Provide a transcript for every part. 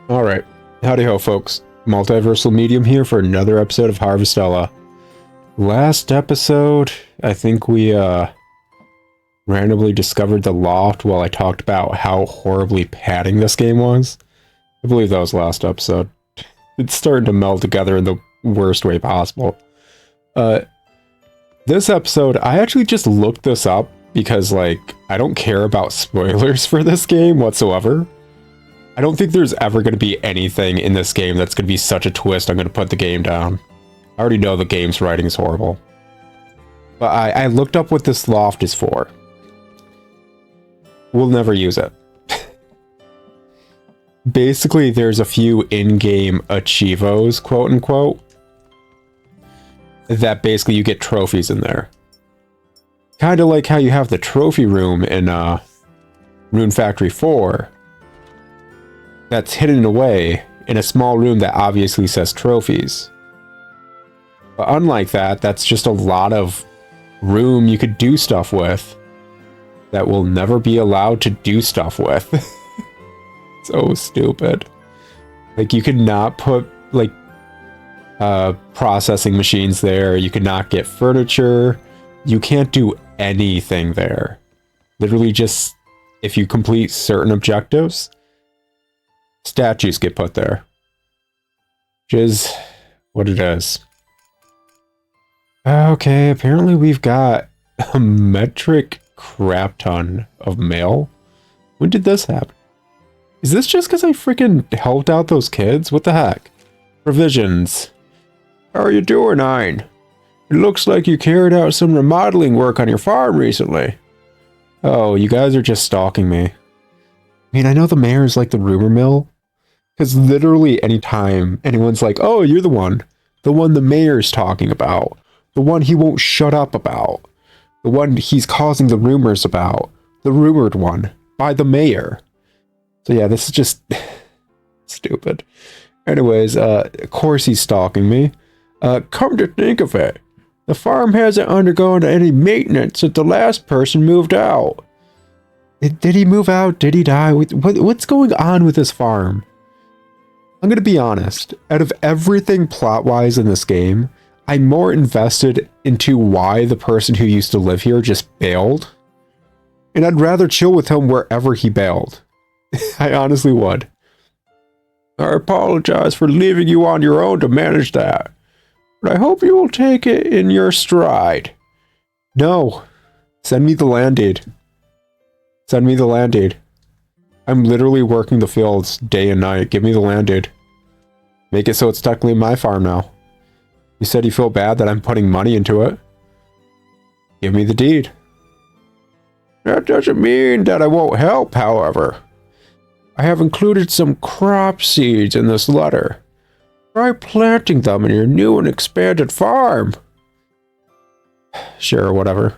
Alright, howdy ho folks, Multiversal Medium here for another episode of Harvestella. Last episode, I think we randomly discovered the loft while I talked about how horribly padding this game was. I believe that was last episode. It's starting to meld together in the worst way possible. This episode, I actually just looked this up because, like, I don't care about spoilers for this game whatsoever. I don't think there's ever going to be anything in this game that's going to be such a twist I'm going to put the game down. I already know the game's writing is horrible. But I looked up what this loft is for. We'll never use it. Basically, there's a few in-game achievos, quote-unquote, that basically you get trophies in there. Kind of like how you have the trophy room in Rune Factory 4. That's hidden away in a small room that obviously says trophies. But unlike that, that's just a lot of room you could do stuff with that will never be allowed to do stuff with. So stupid. Like, you could not put, like, processing machines there. You could not get furniture. You can't do anything there. Literally just, if you complete certain objectives, statues get put there. Which is what it is. Okay, apparently we've got a metric crap ton of mail. When did this happen? Is this just because I freaking helped out those kids? What the heck? Provisions. How are you doing, Ein? It looks like you carried out some remodeling work on your farm recently. Oh, you guys are just stalking me. I mean, I know the mayor is like the rumor mill. Because literally anytime anyone's like, oh, you're the one the mayor's talking about, the one he won't shut up about, the one he's causing the rumors about, the rumored one by the mayor. So yeah, this is just stupid. Anyways, of course he's stalking me. Come to think of it, the farm hasn't undergone any maintenance since the last person moved out. Did he move out? Did he die? What's going on with this farm? I'm going to be honest, out of everything plot-wise in this game, I'm more invested into why the person who used to live here just bailed. And I'd rather chill with him wherever he bailed. I honestly would. I apologize for leaving you on your own to manage that, but I hope you will take it in your stride. No. Send me the land deed. Send me the land deed. I'm literally working the fields day and night. Give me the land deed. Make it so it's technically my farm now. You said you feel bad that I'm putting money into it. Give me the deed. That doesn't mean that I won't help, however. I have included some crop seeds in this letter. Try planting them in your new and expanded farm. Sure, whatever.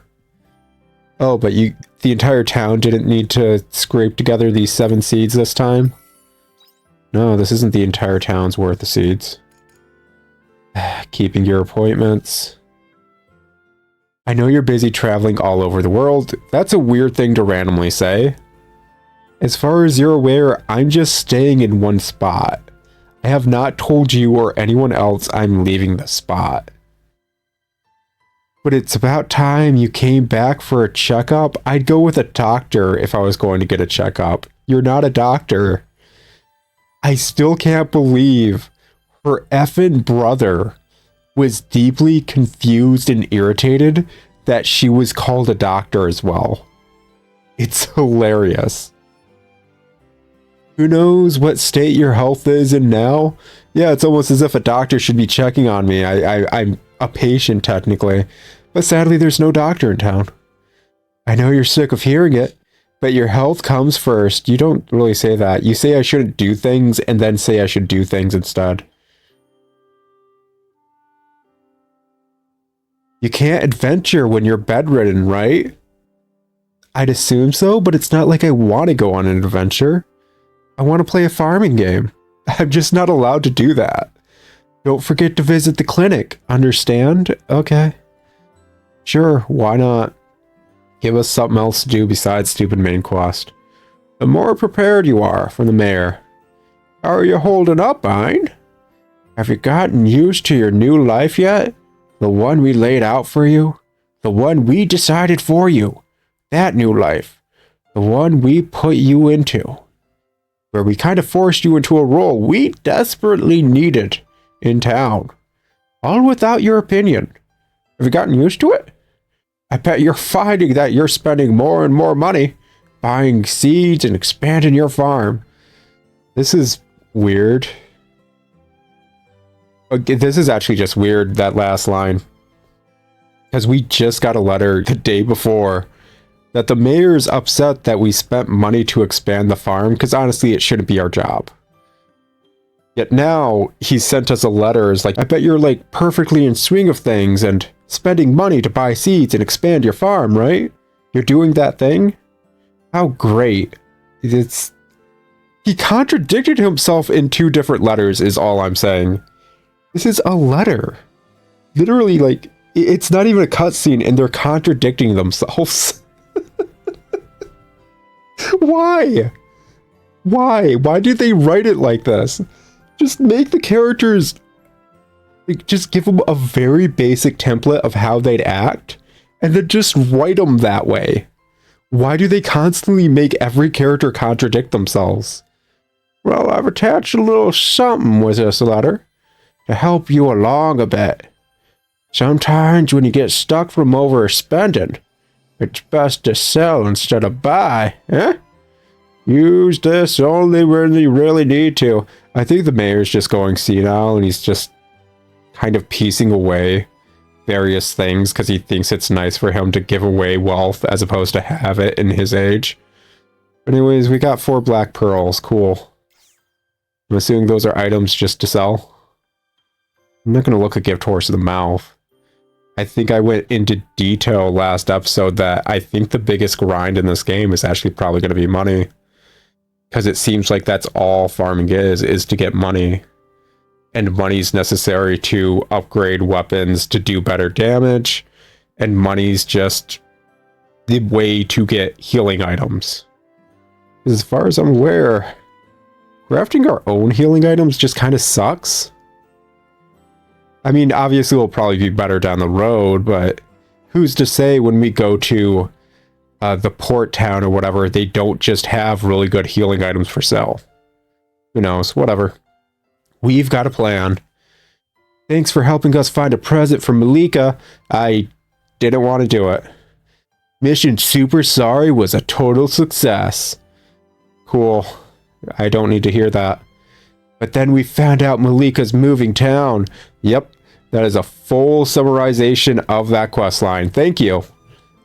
Oh, but the entire town didn't need to scrape together these 7 seeds this time? No, this isn't the entire town's worth of seeds. Keeping your appointments. I know you're busy traveling all over the world. That's a weird thing to randomly say. As far as you're aware, I'm just staying in one spot. I have not told you or anyone else I'm leaving the spot. But it's about time you came back for a checkup. I'd go with a doctor if I was going to get a checkup. You're not a doctor. I still can't believe her effing brother was deeply confused and irritated that she was called a doctor as well. It's hilarious. Who knows what state your health is in now? Yeah, it's almost as if a doctor should be checking on me. I'm a patient technically, but sadly there's no doctor in town. I know you're sick of hearing it, but your health comes first. You don't really say that. You say I shouldn't do things and then say I should do things instead. You can't adventure when you're bedridden, right? I'd assume so, but it's not like I want to go on an adventure. I want to play a farming game. I'm just not allowed to do that. Don't forget to visit the clinic. Understand? Okay. Sure, why not? Give us something else to do besides stupid main quest. The more prepared you are from the mayor. How are you holding up, Ein? Have you gotten used to your new life yet? The one we laid out for you? The one we decided for you? That new life. The one we put you into. Where we kind of forced you into a role we desperately needed in town. All without your opinion. Have you gotten used to it? I bet you're finding that you're spending more and more money buying seeds and expanding your farm. This is weird. This is actually just weird, that last line. Because we just got a letter the day before that the mayor's upset that we spent money to expand the farm, because honestly, it shouldn't be our job. Yet now, he sent us a letter. It's like, I bet you're like perfectly in swing of things and spending money to buy seeds and expand your farm, right? You're doing that thing? How great. He contradicted himself in 2 different letters is all I'm saying. This is a letter. Literally, like, it's not even a cutscene and they're contradicting themselves. Why? Why? Why did they write it like this? Just make the characters... Like, just give them a very basic template of how they'd act, and then just write them that way. Why do they constantly make every character contradict themselves? Well, I've attached a little something with this letter to help you along a bit. Sometimes when you get stuck from overspending, it's best to sell instead of buy, eh? Use this only when you really need to. I think the mayor's just going senile and he's just kind of piecing away various things because he thinks it's nice for him to give away wealth as opposed to have it in his age. Anyways, we got 4 black pearls. Cool. I'm assuming those are items just to sell. I'm not going to look a gift horse in the mouth. I think I went into detail last episode that I think the biggest grind in this game is actually probably going to be money. Because it seems like that's all farming is to get money. And money's necessary to upgrade weapons to do better damage. And money's just the way to get healing items. As far as I'm aware, crafting our own healing items just kind of sucks. I mean, obviously it'll probably be better down the road, but who's to say when we go to the port town or whatever, they don't just have really good healing items for sale. Who knows? Whatever. We've got a plan. Thanks for helping us find a present for Malika. I didn't want to do it. Mission Super Sorry was a total success. Cool. I don't need to hear that. But then we found out Malika's moving town. Yep, that is a full summarization of that questline. Thank you.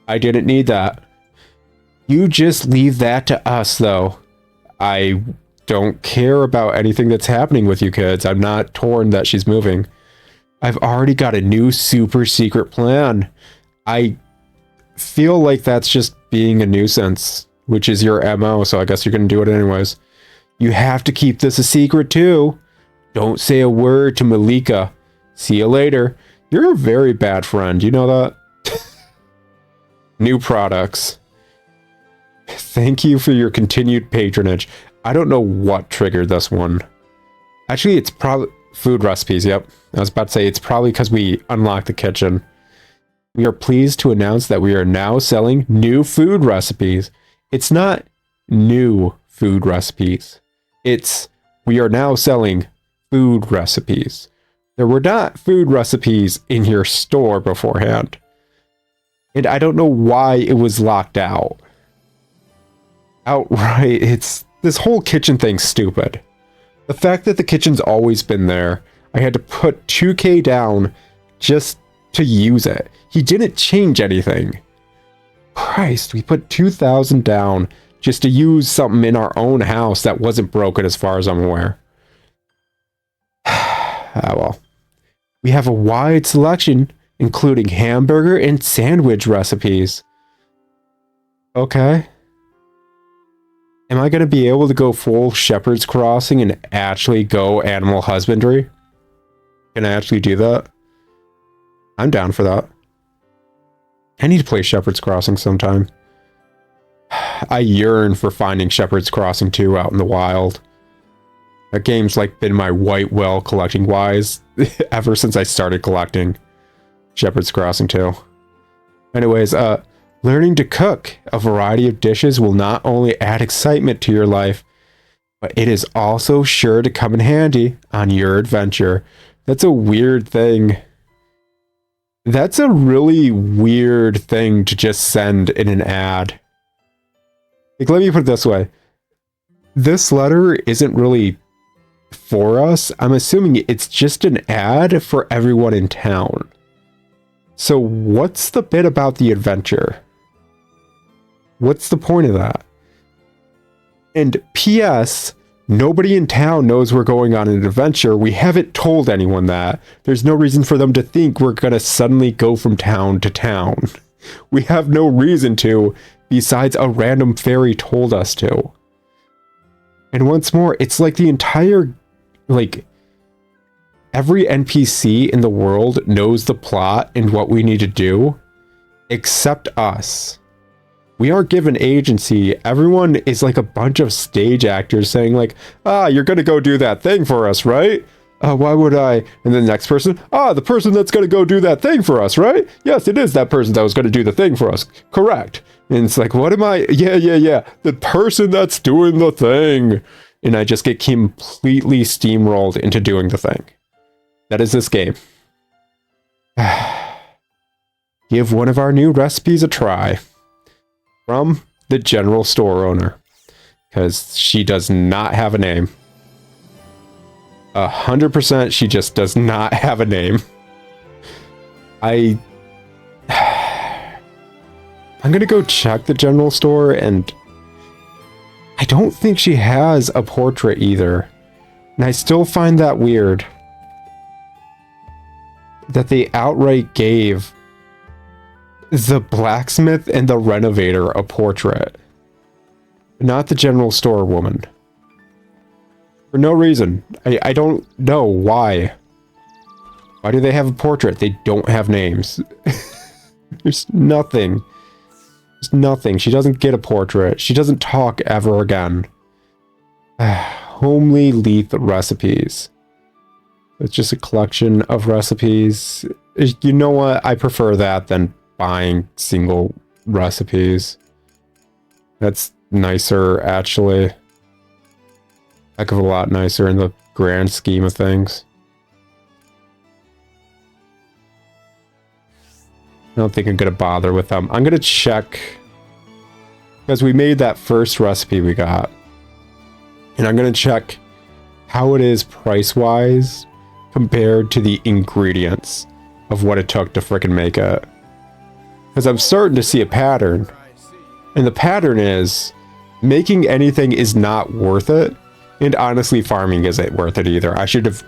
I didn't need that. You just leave that to us, though. I don't care about anything that's happening with you kids. I'm not torn that she's moving. I've already got a new super secret plan. I feel like that's just being a nuisance, which is your MO, so I guess you're going to do it anyways. You have to keep this a secret, too. Don't say a word to Malika. See you later. You're a very bad friend, you know that? New products. Thank you for your continued patronage. I don't know what triggered this one. Actually, it's probably food recipes, yep. I was about to say it's probably because we unlocked the kitchen. We are pleased to announce that we are now selling new food recipes. It's not new food recipes. It's we are now selling food recipes. There were not food recipes in your store beforehand. And I don't know why it was locked out. Outright, this whole kitchen thing's stupid. The fact that the kitchen's always been there, I had to put 2K down just to use it. He didn't change anything. Christ, we put 2,000 down just to use something in our own house that wasn't broken as far as I'm aware. Ah, well. We have a wide selection, including hamburger and sandwich recipes. Okay. Am I going to be able to go full Shepherd's Crossing and actually go animal husbandry? Can I actually do that? I'm down for that. I need to play Shepherd's Crossing sometime. I yearn for finding Shepherd's Crossing 2 out in the wild. That game's like been my white whale collecting wise ever since I started collecting Shepherd's Crossing 2. Anyways, learning to cook a variety of dishes will not only add excitement to your life, but it is also sure to come in handy on your adventure. That's a weird thing. That's a really weird thing to just send in an ad. Like, let me put it this way. This letter isn't really for us. I'm assuming it's just an ad for everyone in town. So what's the bit about the adventure? What's the point of that? And P.S. Nobody in town knows we're going on an adventure. We haven't told anyone that. There's no reason for them to think we're gonna suddenly go from town to town. We have no reason to, besides a random fairy told us to. And once more, it's like the entire, like, every NPC in the world knows the plot and what we need to do, except us. We aren't given agency. Everyone is like a bunch of stage actors saying like, you're gonna go do that thing for us, right? Why would I? And then the next person, the person that's gonna go do that thing for us, right? Yes, it is that person that was gonna do the thing for us. Correct. And it's like, what am I? Yeah. The person that's doing the thing. And I just get completely steamrolled into doing the thing. That is this game. Give one of our new recipes a try. From the general store owner. Because she does not have a name. 100% she just does not have a name. I'm gonna go check the general store, and I don't think she has a portrait either. And I still find that weird. That they outright gave the blacksmith and the renovator a portrait. Not the general store woman. For no reason. I don't know why. Why do they have a portrait? They don't have names. There's nothing. There's nothing. She doesn't get a portrait. She doesn't talk ever again. Homely Leaf recipes. It's just a collection of recipes. You know what? I prefer that than buying single recipes. That's nicer, actually. Heck of a lot nicer in the grand scheme of things. I don't think I'm gonna bother with them. I'm gonna check, because we made that first recipe we got, and I'm gonna check how it is price-wise compared to the ingredients of what it took to frickin' make it. Because I'm starting to see a pattern. And the pattern is, making anything is not worth it. And honestly, farming isn't worth it either. I should have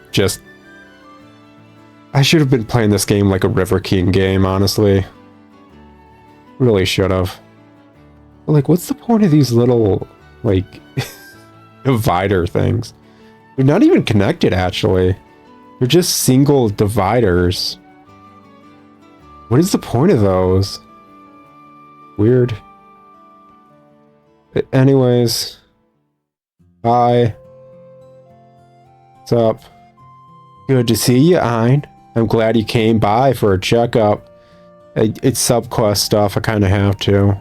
been playing this game like a River King game, honestly. Really should have. But like, what's the point of these little, like, divider things? They're not even connected, actually. They're just single dividers. What is the point of those? Weird. But anyways. Hi. What's up? Good to see you, Ein. I'm glad you came by for a checkup. It's subquest stuff, I kind of have to.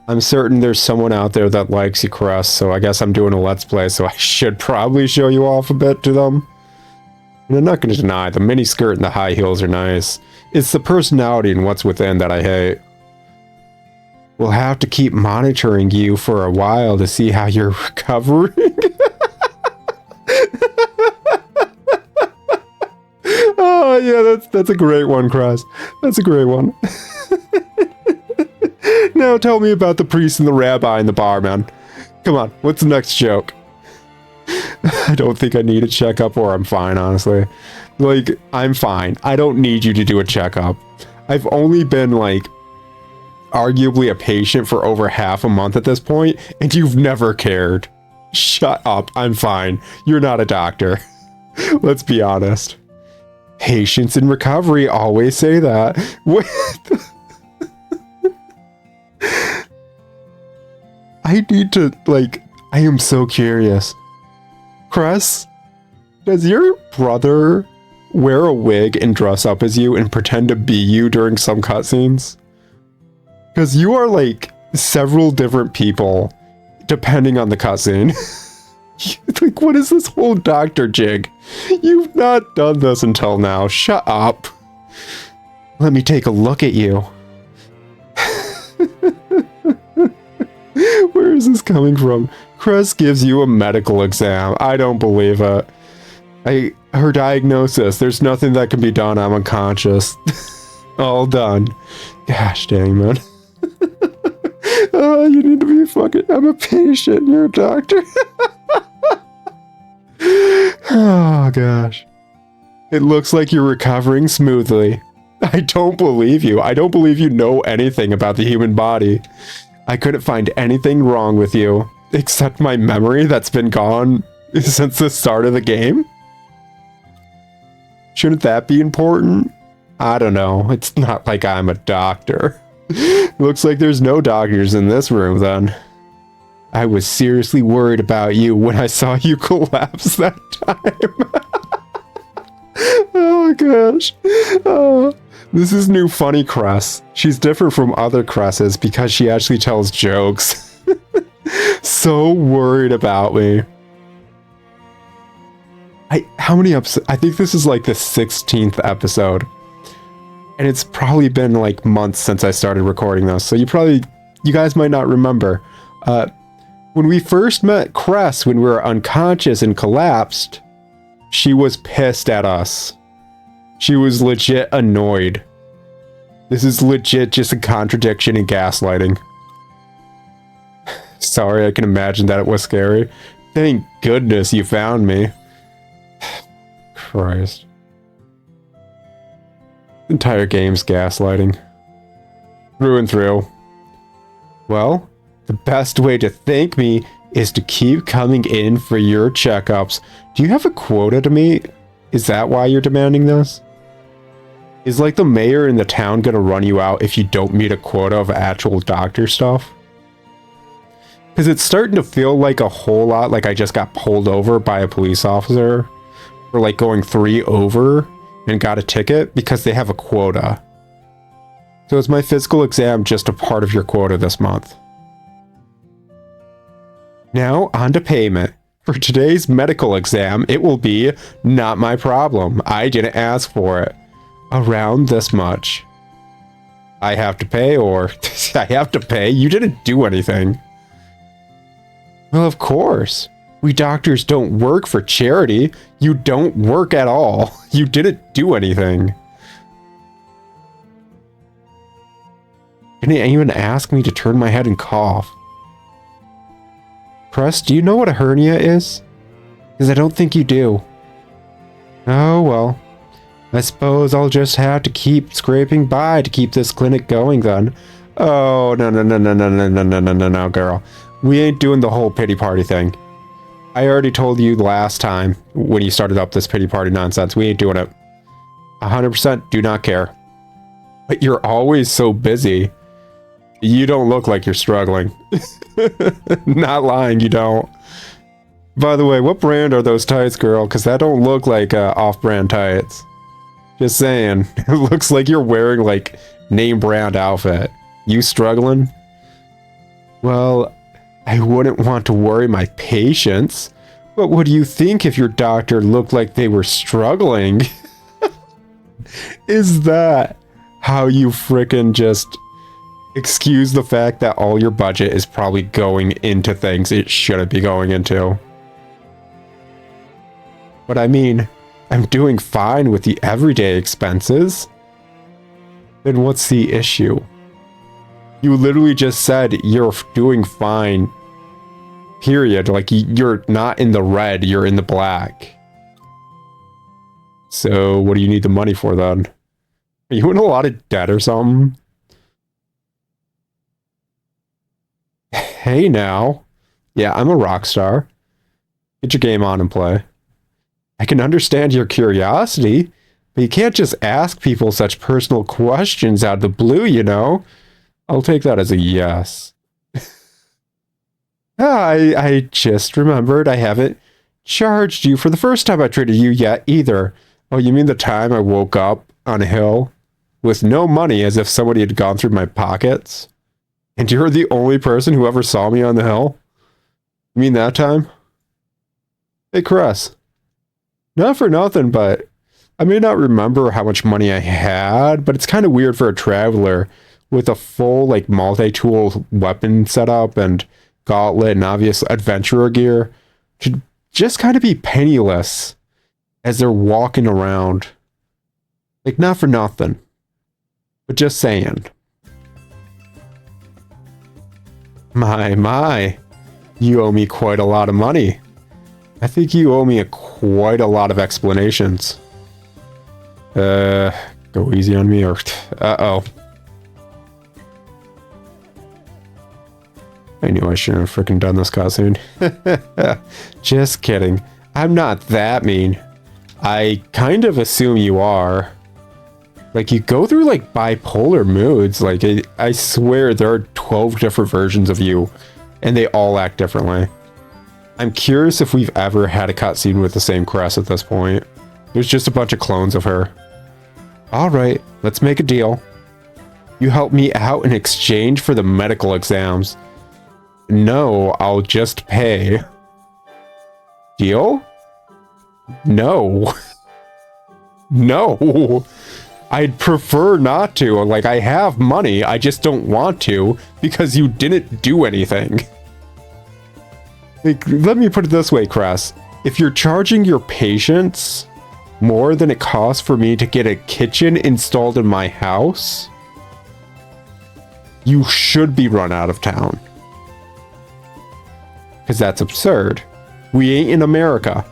I'm certain there's someone out there that likes you, Cres, so I guess I'm doing a Let's Play, so I should probably show you off a bit to them. And I'm not going to deny, the miniskirt and the high heels are nice. It's the personality and what's within that I hate. We'll have to keep monitoring you for a while to see how you're recovering. Oh yeah, that's a great one, Cres. That's a great one. Now tell me about the priest and the rabbi and the barman. Come on, what's the next joke? I don't think I need a checkup, or I'm fine, honestly. Like, I'm fine. I don't need you to do a checkup. I've only been, like, arguably a patient for over half a month at this point, and you've never cared. Shut up. I'm fine. You're not a doctor. Let's be honest. Patients in recovery always say that. What? I need to, like, I am so curious. Cres, does your brother wear a wig and dress up as you and pretend to be you during some cutscenes? Because you are like several different people depending on the cutscene. Like, what is this whole doctor jig? You've not done this until now. Shut up. Let me take a look at you. Where is this coming from? Cres gives you a medical exam. I don't believe it. Her diagnosis, there's nothing that can be done. I'm unconscious. All done. Gosh dang, man. Oh, you need to be fucking... I'm a patient. You're a doctor. Oh, gosh. It looks like you're recovering smoothly. I don't believe you. I don't believe you know anything about the human body. I couldn't find anything wrong with you, except my memory that's been gone since the start of the game. Shouldn't that be important? I don't know. It's not like I'm a doctor. Looks like there's no doctors in this room, then. I was seriously worried about you when I saw you collapse that time. Oh, gosh. Oh. This is new funny Cres. She's different from other Cresses because she actually tells jokes. So worried about me. How many episodes? I think this is like the 16th episode. And it's probably been like months since I started recording those. So you guys might not remember. When we first met Cres, when we were unconscious and collapsed, she was pissed at us. She was legit annoyed. This is legit just a contradiction and gaslighting. Sorry, I can imagine that it was scary. Thank goodness you found me. Christ. Entire game's gaslighting. Through and through. Well, the best way to thank me is to keep coming in for your checkups. Do you have a quota to meet? Is that why you're demanding this? Is like the mayor in the town gonna run you out if you don't meet a quota of actual doctor stuff? Because it's starting to feel like a whole lot like I just got pulled over by a police officer for like going 3 over and got a ticket because they have a quota. So is my physical exam just a part of your quota this month? Now on to payment. For today's medical exam, it will be not my problem. I didn't ask for it. Around this much. I have to pay, or I have to pay? You didn't do anything. Well, of course. We doctors don't work for charity. You don't work at all. You didn't do anything. Didn't even ask me to turn my head and cough. Cres, do you know what a hernia is? Because I don't think you do. Oh, well. I suppose I'll just have to keep scraping by to keep this clinic going then. Oh, no, girl. We ain't doing the whole pity party thing. I already told you last time when you started up this pity party nonsense. We ain't doing it. 100% do not care. But you're always so busy. You don't look like you're struggling. Not lying, you don't. By the way, what brand are those tights, girl? Because that don't look like off-brand tights. Just saying. It looks like you're wearing, like, name brand outfit. You struggling? Well, I wouldn't want to worry my patients. But what do you think if your doctor looked like they were struggling? Is that how you frickin' just excuse the fact that all your budget is probably going into things it shouldn't be going into? But I mean, I'm doing fine with the everyday expenses. Then what's the issue? You literally just said you're doing fine. Period. Like, you're not in the red, you're in the black. So, what do you need the money for then? Are you in a lot of debt or something? Hey now. Yeah, I'm a rock star. Get your game on and play. I can understand your curiosity, but you can't just ask people such personal questions out of the blue, you know? I'll take that as a yes. I just remembered I haven't charged you for the first time I treated you yet either. Oh, you mean the time I woke up on a hill with no money as if somebody had gone through my pockets? And you're the only person who ever saw me on the hill? You mean that time? Hey, Cres. Not for nothing, but I may not remember how much money I had, but it's kind of weird for a traveler with a full, like, multi-tool weapon setup and gauntlet and obvious adventurer gear to just kind of be penniless as they're walking around. Like, not for nothing, but just saying. My, you owe me quite a lot of money. I think you owe me quite a lot of explanations. Go easy on me or... Uh-oh. I knew I shouldn't have freaking done this cutscene. Just kidding. I'm not that mean. I kind of assume you are. Like, you go through, like, bipolar moods. Like, I swear there are 12 different versions of you, and they all act differently. I'm curious if we've ever had a cutscene with the same Cres at this point. There's just a bunch of clones of her. Alright, let's make a deal. You help me out in exchange for the medical exams. No, I'll just pay. Deal? No. No. I'd prefer not to. Like, I have money, I just don't want to because you didn't do anything. Like, let me put it this way, Cres. If you're charging your patients more than it costs for me to get a kitchen installed in my house, you should be run out of town. Because that's absurd. We ain't in America.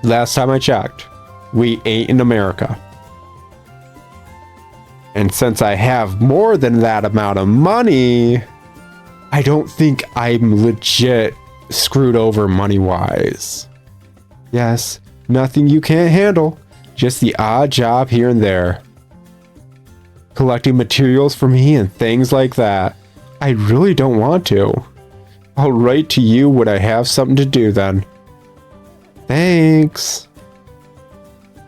Last time I checked, we ain't in America. And since I have more than that amount of money, I don't think I'm legit screwed over money-wise. Yes, nothing you can't handle. Just the odd job here and there. Collecting materials for me and things like that. I really don't want to. I'll write to you when I have something to do then. Thanks.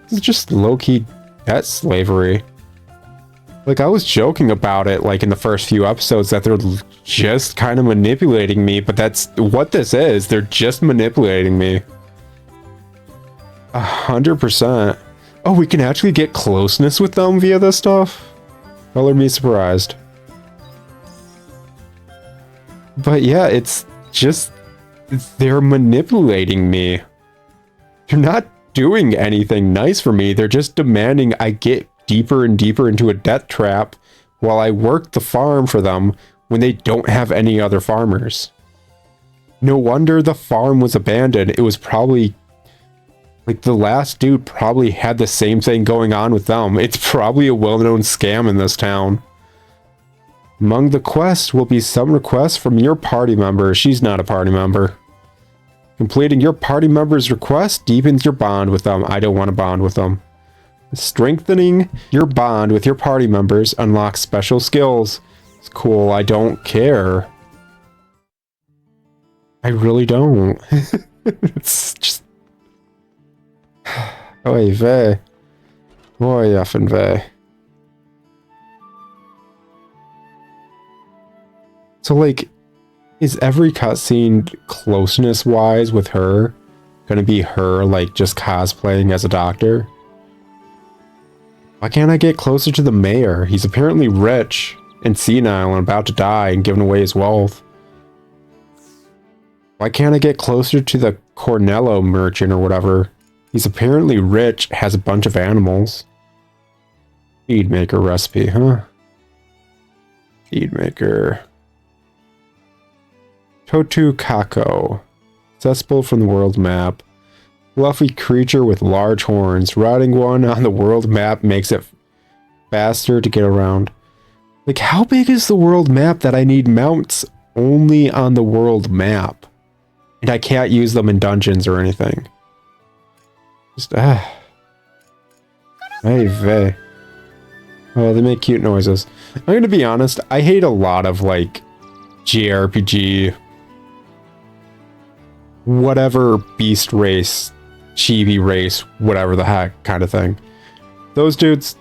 This is just low-key debt slavery. Like, I was joking about it, like, in the first few episodes, that they're just kind of manipulating me, but that's what this is. They're just manipulating me. 100%. Oh, we can actually get closeness with them via this stuff? Color me surprised. But yeah, it's just... they're manipulating me. They're not doing anything nice for me. They're just demanding I get deeper and deeper into a debt trap while I work the farm for them when they don't have any other farmers. No wonder the farm was abandoned. It was probably like the last dude probably had the same thing going on with them. It's probably a well-known scam in this town. Among the quests will be some requests from your party member. She's not a party member. Completing your party member's request deepens your bond with them. I don't want to bond with them. Strengthening your bond with your party members unlocks special skills. It's cool. I don't care. I really don't. It's just... Oy vey. Oy effing vey. So, like, is every cutscene closeness-wise with her gonna be her, like, just cosplaying as a doctor? Why can't I get closer to the mayor? He's apparently rich and senile and about to die and giving away his wealth. Why can't I get closer to the Cornello merchant or whatever? He's apparently rich, has a bunch of animals. Feed maker recipe, huh? Feed maker. Totu Kako. Accessible from the world map. Fluffy creature with large horns. Riding one on the world map makes it faster to get around. Like, how big is the world map that I need mounts only on the world map? And I can't use them in dungeons or anything. Just, Hey, vey. Oh, they make cute noises. I'm gonna be honest, I hate a lot of, like, JRPG whatever beast race, chibi race, whatever the heck kind of thing. Those dudes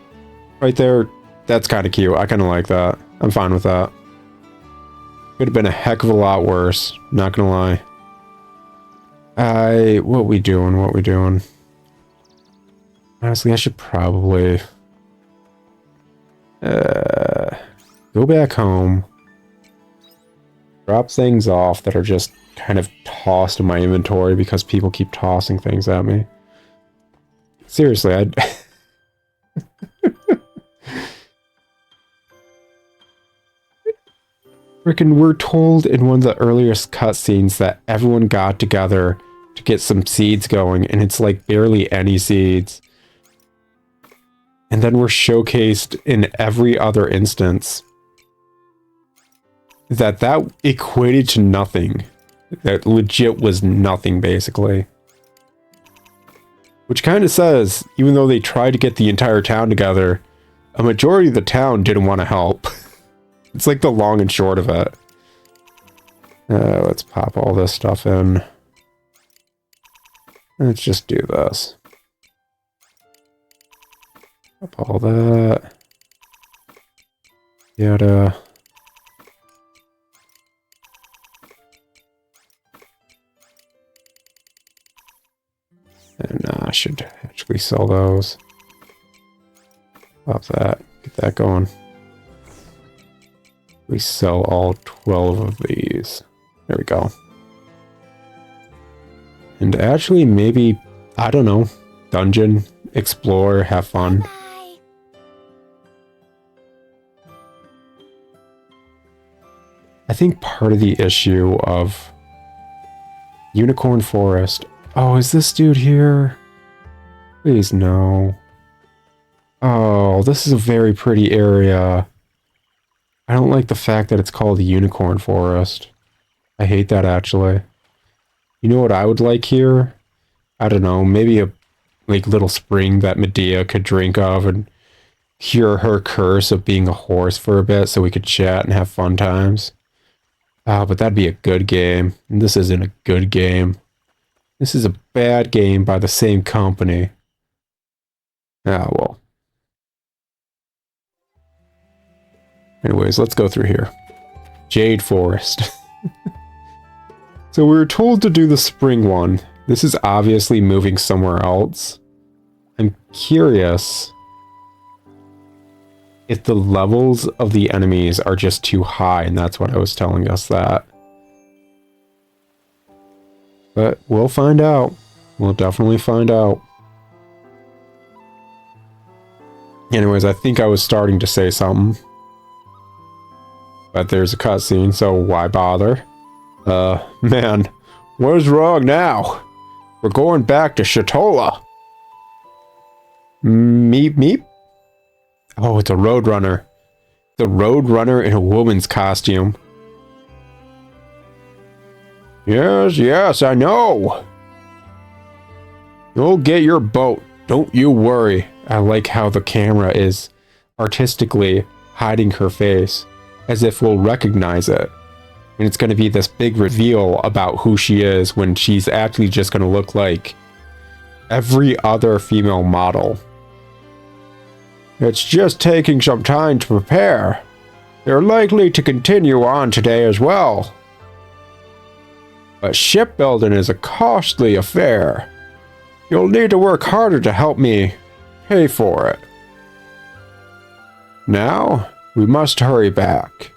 right there, that's kind of cute. I kind of like that. I'm fine with that. Could have been a heck of a lot worse, not gonna lie. What we doing? Honestly, I should probably go back home, drop things off that are just kind of tossed in my inventory because people keep tossing things at me. Seriously, I'd freaking, we're told in one of the earliest cutscenes that everyone got together to get some seeds going, and it's like barely any seeds. And then we're showcased in every other instance that equated to nothing. That legit was nothing, basically. Which kind of says, even though they tried to get the entire town together, a majority of the town didn't want to help. It's like the long and short of it. Let's pop all this stuff in. Let's just do this. Pop all that. Yada. And I should actually sell those. Pop that. Get that going. We sell all 12 of these. There we go. And actually, maybe, I don't know, dungeon, explore, have fun. I think part of the issue of Unicorn Forest... Oh, is this dude here? Please, no. Oh, this is a very pretty area. I don't like the fact that it's called the Unicorn Forest. I hate that, actually. You know what I would like here? I don't know, maybe a like little spring that Medea could drink of and cure her curse of being a horse for a bit so we could chat and have fun times. But that'd be a good game. And this isn't a good game. This is a bad game by the same company. Ah, well. Anyways, let's go through here. Jade Forest. So we were told to do the spring one. This is obviously moving somewhere else. I'm curious if the levels of the enemies are just too high, and that's what I was telling us that. But we'll find out. We'll definitely find out. Anyways, I think I was starting to say something. But there's a cutscene, so why bother? Man, what is wrong now? We're going back to Shatola. Meep meep. Oh, it's a Roadrunner. The Roadrunner in a woman's costume. Yes, yes, I know. You'll get your boat. Don't you worry. I like how the camera is artistically hiding her face, as if we'll recognize it. And it's going to be this big reveal about who she is when she's actually just going to look like every other female model. It's just taking some time to prepare. They're likely to continue on today as well. But shipbuilding is a costly affair. You'll need to work harder to help me pay for it. Now, we must hurry back.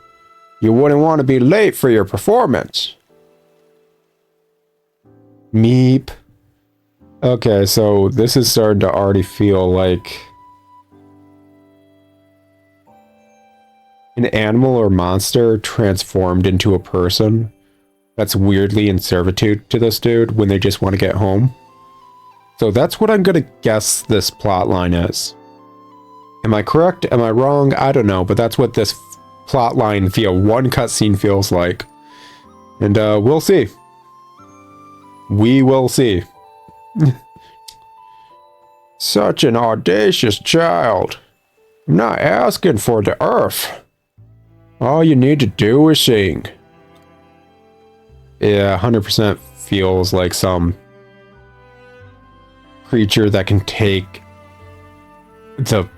You wouldn't want to be late for your performance. Meep. Okay, so this is starting to already feel like an animal or monster transformed into a person that's weirdly in servitude to this dude when they just want to get home. So that's what I'm going to guess this plot line is. Am I correct? Am I wrong? I don't know, but that's what this plot line via one cutscene feels like. And we'll see. We will see. Such an audacious child. I'm not asking for the earth. All you need to do is sing. Yeah, 100% feels like some creature that can take the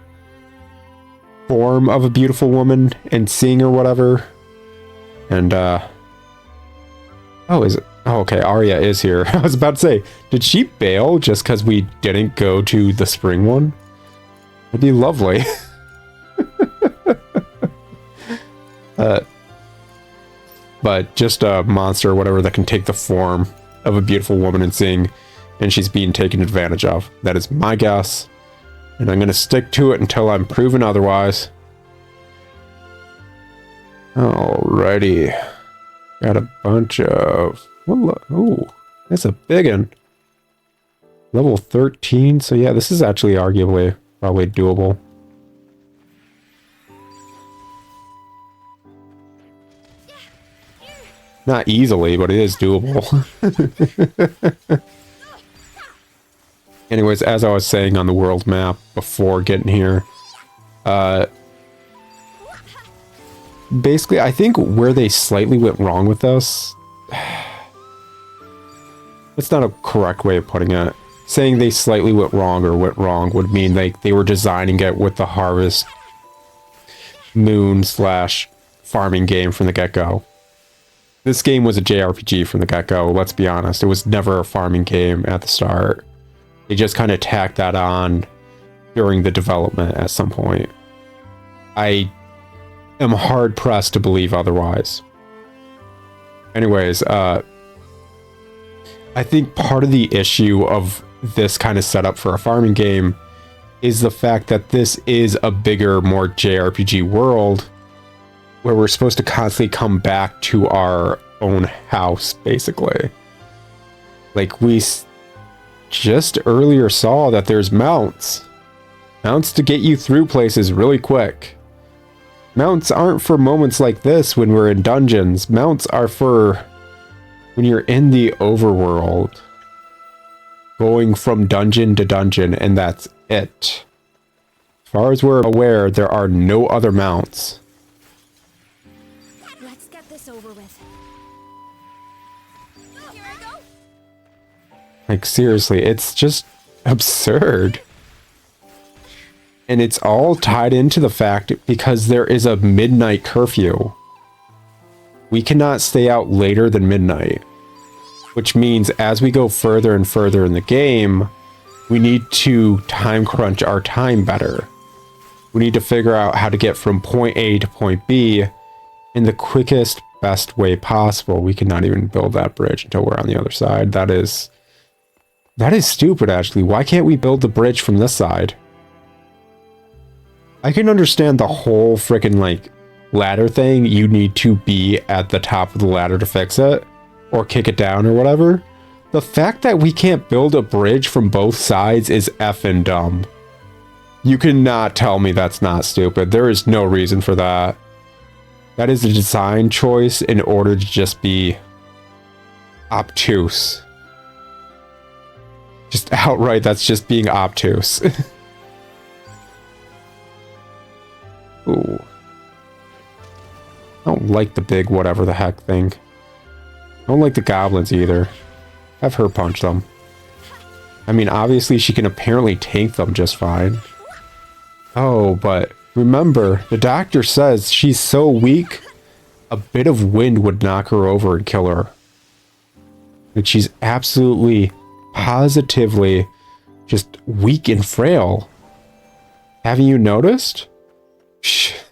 form of a beautiful woman and sing or whatever. And oh, is it? Oh, okay, Arya is here. I was about to say, did she bail just because we didn't go to the spring one? It'd be lovely. But just a monster or whatever that can take the form of a beautiful woman and sing, and she's being taken advantage of. That is my guess, and I'm going to stick to it until I'm proven otherwise. Alrighty. Got a bunch of... Oh, that's a big one. Level 13, so yeah, this is actually arguably probably doable. Not easily, but it is doable. Anyways, as I was saying on the world map before getting here, basically, I think where they slightly went wrong with us... It's not a correct way of putting it. Saying they slightly went wrong or went wrong would mean like they were designing it with the Harvest Moon / farming game from the get-go. This game was a JRPG from the get-go, let's be honest. It was never a farming game at the start. They just kind of tacked that on during the development at some point. I am hard-pressed to believe otherwise. Anyways, I think part of the issue of this kind of setup for a farming game is the fact that this is a bigger, more JRPG world where we're supposed to constantly come back to our own house, basically. Like, we just earlier saw that there's mounts. Mounts to get you through places really quick. Mounts aren't for moments like this when we're in dungeons. Mounts are for when you're in the overworld. Going from dungeon to dungeon, and that's it. As far as we're aware, there are no other mounts. Let's get this over with. Here I go. Like, seriously, it's just absurd. And it's all tied into the fact because there is a midnight curfew. We cannot stay out later than midnight. Which means as we go further and further in the game, we need to time crunch our time better. We need to figure out how to get from point A to point B in the quickest, best way possible. We cannot even build that bridge until we're on the other side. That is stupid, actually. Why can't we build the bridge from this side? I can understand the whole freaking, like, ladder thing. You need to be at the top of the ladder to fix it. Or kick it down or whatever. The fact that we can't build a bridge from both sides is effing dumb. You cannot tell me that's not stupid. There is no reason for that. That is a design choice in order to just be obtuse. Just outright, that's just being obtuse. Ooh. I don't like the big whatever the heck thing. I don't like the goblins either. Have her punch them. I mean, obviously she can apparently tank them just fine. Oh, but remember, the doctor says she's so weak, a bit of wind would knock her over and kill her. Like, she's absolutely, positively just weak and frail. Haven't you noticed?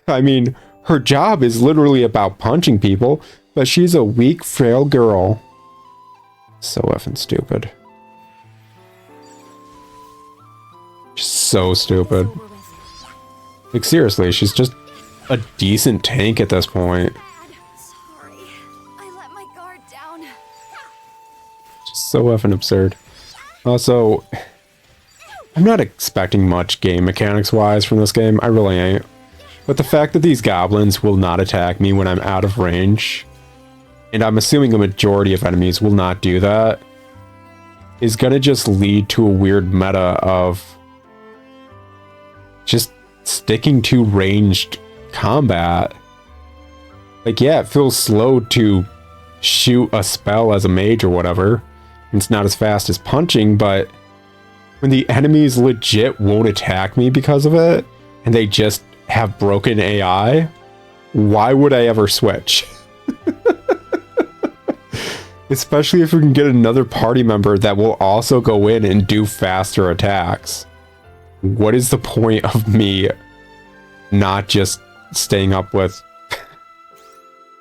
I mean, her job is literally about punching people. But she's a weak, frail girl. So effing stupid. Just so stupid. Like, seriously, she's just a decent tank at this point. Sorry, I let my guard down. Just so effing absurd. Also, I'm not expecting much game mechanics-wise from this game. I really ain't. But the fact that these goblins will not attack me when I'm out of range... and I'm assuming a majority of enemies will not do that, is gonna just lead to a weird meta of just sticking to ranged combat. Like, yeah, it feels slow to shoot a spell as a mage or whatever, It's not as fast as punching, but when the enemies legit won't attack me because of it, and they just have broken AI, why would I ever switch? Especially if we can get another party member that will also go in and do faster attacks. What is the point of me not just staying up with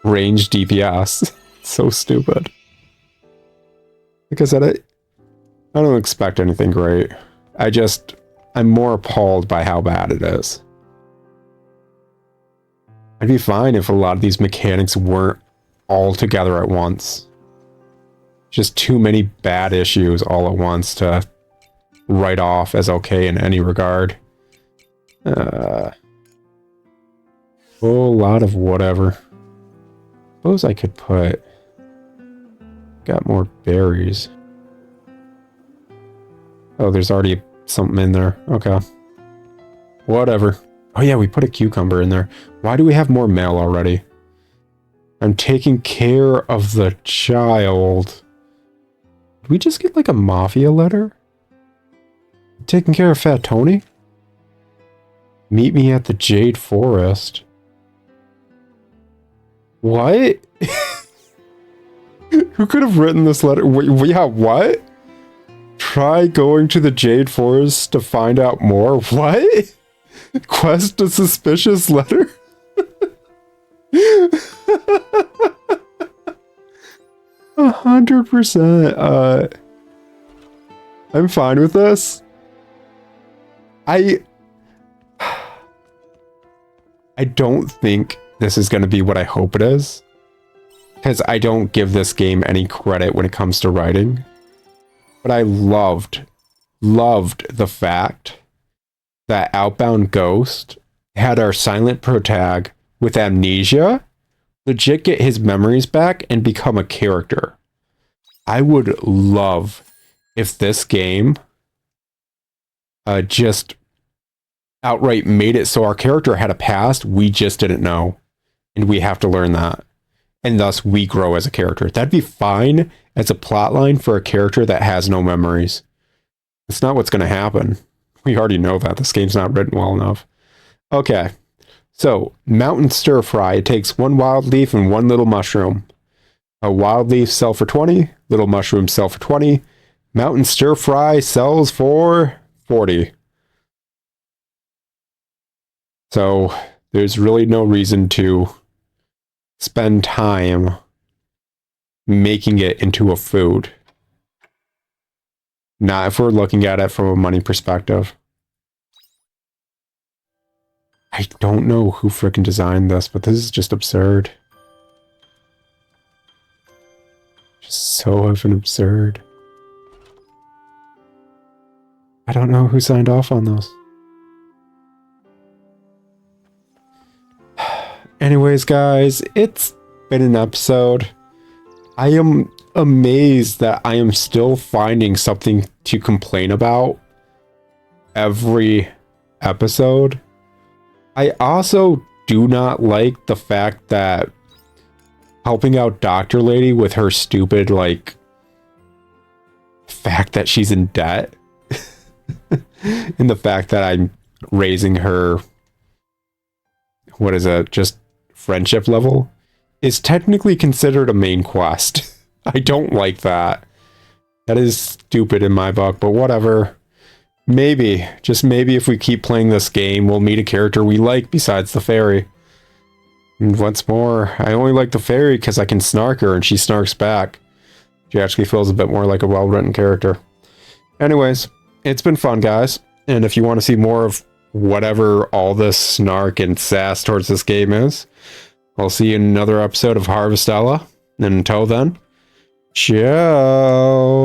ranged DPS? So stupid. Like I said, I don't expect anything great. I'm more appalled by how bad it is. I'd be fine if a lot of these mechanics weren't all together at once. Just too many bad issues all at once to write off as okay in any regard. Whole lot of whatever. Suppose I could put... Got more berries. Oh, there's already something in there. Okay. Whatever. Oh yeah, we put a cucumber in there. Why do we have more mail already? I'm taking care of the child. Did we just get like a mafia letter? Taking care of Fat Tony? Meet me at the Jade Forest. What? Who could have written this letter? Yeah, what? Try going to the Jade Forest to find out more. What? Quest a suspicious letter? 100%. I'm fine with this. I don't think this is going to be what I hope it is. Because I don't give this game any credit when it comes to writing. But I loved the fact that Outbound Ghost had our silent protag with amnesia legit get his memories back and become a character. I would love if this game just outright made it so our character had a past we just didn't know. And we have to learn that. And thus we grow as a character. That'd be fine as a plotline for a character that has no memories. It's not what's going to happen. We already know that. This game's not written well enough. Okay. So, mountain stir fry. It takes 1 wild leaf and 1 little mushroom. A wild leaf sell for 20. Little mushroom sell for 20. Mountain stir fry sells for 40. So, there's really no reason to spend time making it into a food. Not if we're looking at it from a money perspective. I don't know who frickin' designed this, but this is just absurd. Just so effing absurd. I don't know who signed off on those. Anyways, guys, it's been an episode. I am amazed that I am still finding something to complain about every episode. I also do not like the fact that helping out Dr. Lady with her stupid, like, fact that she's in debt. And the fact that I'm raising her, what is it, just friendship level, is technically considered a main quest. I don't like that. That is stupid in my book, but whatever. Maybe, just maybe if we keep playing this game, we'll meet a character we like besides the fairy. And what's more, I only like the fairy because I can snark her and she snarks back. She actually feels a bit more like a well-written character. Anyways, it's been fun, guys. And if you want to see more of whatever all this snark and sass towards this game is, I'll see you in another episode of Harvestella. And until then, ciao.